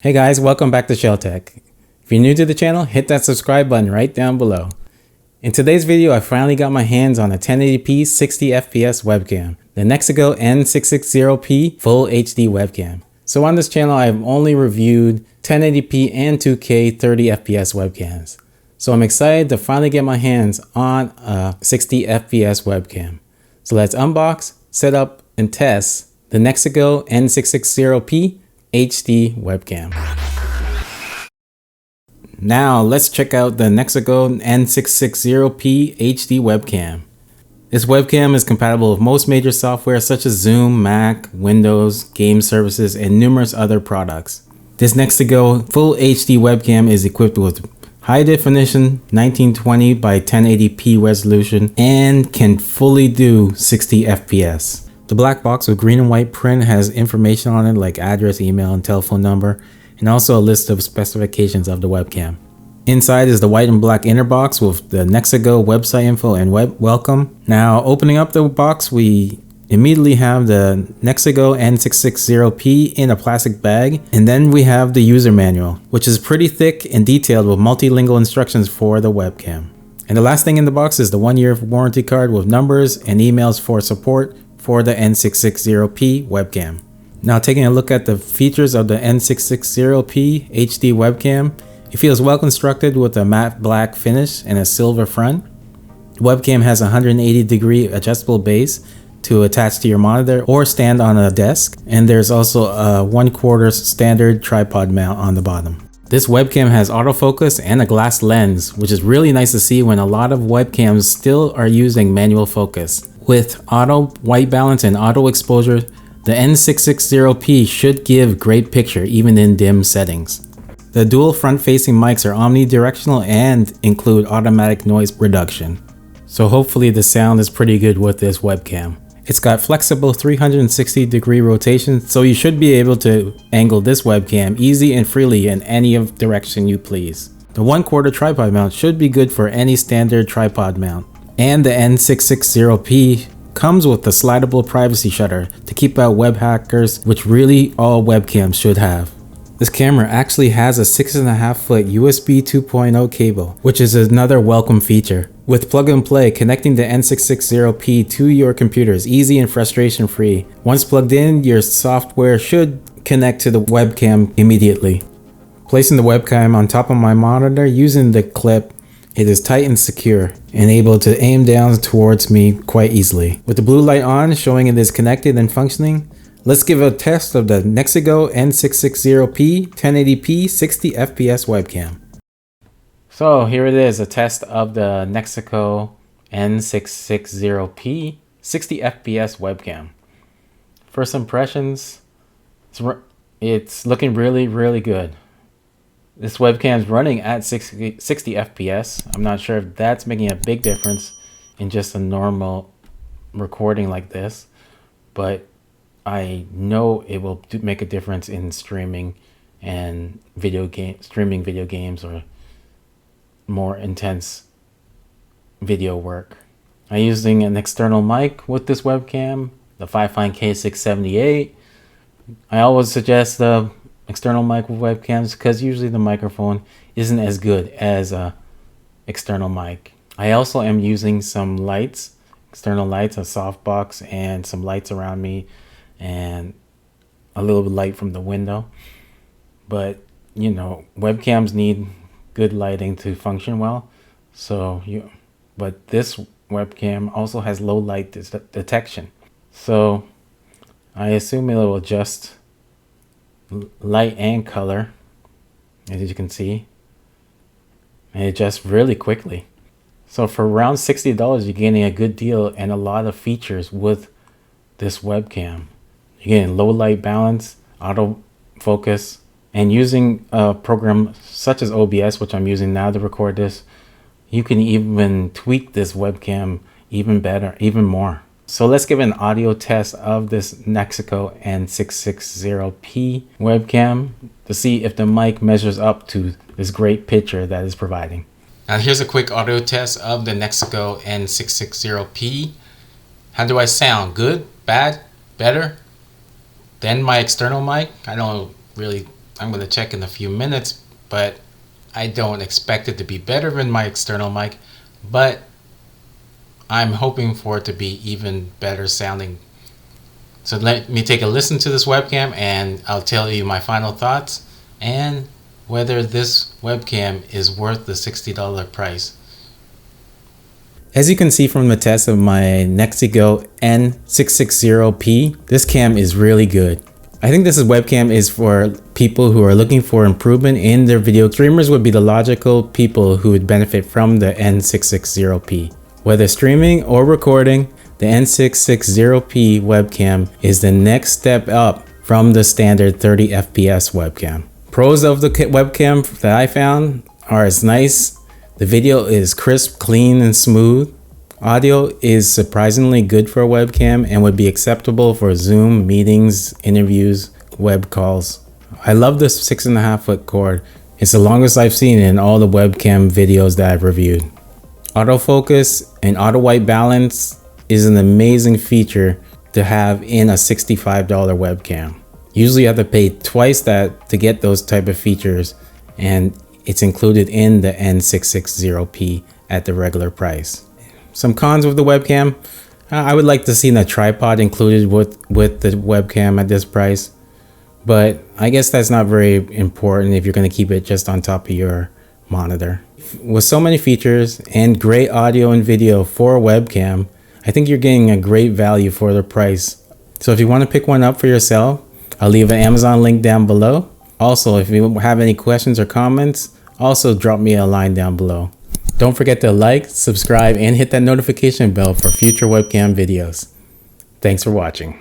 Hey guys, welcome back to Shell Tech. If you're new to the channel, hit that subscribe button right down below. In today's video, I finally got my hands on a 1080p 60fps webcam, the Nexigo N660p Full HD webcam. So on this channel, I've only reviewed 1080p and 2K 30fps webcams. So I'm excited to finally get my hands on a 60fps webcam. So let's unbox, set up, and test the Nexigo N660p HD webcam. Now let's check out the Nexigo N660p HD webcam. This webcam is compatible with most major software such as Zoom, Mac, Windows, game services, and numerous other products. This Nexigo Full HD webcam is equipped with high definition 1920 by 1080p resolution and can fully do 60 fps. The black box with green and white print has information on it like address, email, and telephone number, and also a list of specifications of the webcam. Inside is the white and black inner box with the Nexigo website info and web welcome. Now opening up the box, we immediately have the Nexigo N660p in a plastic bag, and then we have the user manual, which is pretty thick and detailed with multilingual instructions for the webcam. And the last thing in the box is the 1-year warranty card with numbers and emails for support for the N660p webcam. Now taking a look at the features of the N660p HD webcam, it feels well constructed with a matte black finish and a silver front. The webcam has a 180-degree adjustable base to attach to your monitor or stand on a desk, and there's also a 1/4 standard tripod mount on the bottom. This webcam has autofocus and a glass lens, which is really nice to see when a lot of webcams still are using manual focus. With auto white balance and auto exposure, the N660p should give great picture even in dim settings. The dual front-facing mics are omnidirectional and include automatic noise reduction. So hopefully the sound is pretty good with this webcam. It's got flexible 360-degree rotation, so you should be able to angle this webcam easy and freely in any direction you please. The 1/4 tripod mount should be good for any standard tripod mount. And the N660p comes with the slidable privacy shutter to keep out web hackers, which really all webcams should have. This camera actually has a 6.5-foot USB 2.0 cable, which is another welcome feature. With plug and play, connecting the N660p to your computer is easy and frustration free. Once plugged in, your software should connect to the webcam immediately. Placing the webcam on top of my monitor using the clip, it is tight and secure and able to aim down towards me quite easily. With the blue light on showing it is connected and functioning, let's give a test of the Nexigo N660p 1080p 60fps webcam. So here it is, a test of the Nexigo N660p 60fps webcam. First impressions, it's looking really good. This webcam is running at 60 fps. I'm not sure if that's making a big difference in just a normal recording like this, but I know it will make a difference in streaming and streaming video games or more intense video work. I'm using an external mic with this webcam, the Fifine K678. I always suggest the external mic with webcams because usually the microphone isn't as good as a external mic. I also am using some lights, external lights, a softbox, and some lights around me, and a little bit of light from the window. But you know, webcams need good lighting to function well. But this webcam also has low light detection, so I assume it will adjust light and color, as you can see, and it adjusts really quickly. So for around $60, you're getting a good deal and a lot of features with this webcam. You're getting low light balance, auto focus, and using a program such as OBS, which I'm using now to record this, you can even tweak this webcam even better, even more. So let's give an audio test of this Nexigo N660p webcam to see if the mic measures up to this great picture that it's providing. Now here's a quick audio test of the Nexigo N660p. How do I sound? Good? Bad? Better? Than my external mic? I don't really I'm going to check in a few minutes, but I don't expect it to be better than my external mic, but I'm hoping for it to be even better sounding. So let me take a listen to this webcam and I'll tell you my final thoughts and whether this webcam is worth the $60 price. As you can see from the test of my Nexigo N660p, this cam is really good. I think this webcam is for people who are looking for improvement in their video. Streamers would be the logical people who would benefit from the N660p. Whether streaming or recording, the N660p webcam is the next step up from the standard 30 FPS webcam. Pros of the webcam that I found are it's nice. The video is crisp, clean, and smooth. Audio is surprisingly good for a webcam and would be acceptable for Zoom meetings, interviews, web calls. I love this 6.5 foot cord. It's the longest I've seen in all the webcam videos that I've reviewed. Autofocus and auto white balance is an amazing feature to have in a $65 webcam. Usually you have to pay twice that to get those type of features, and it's included in the N660p at the regular price. Some cons with the webcam, I would like to see a tripod included with the webcam at this price, but I guess that's not very important if you're going to keep it just on top of your monitor. With so many features and great audio and video for a webcam, I think you're getting a great value for the price. So if you want to pick one up for yourself, I'll leave an Amazon link down below. Also, if you have any questions or comments, also drop me a line down below. Don't forget to like, subscribe, and hit that notification bell for future webcam videos. Thanks for watching.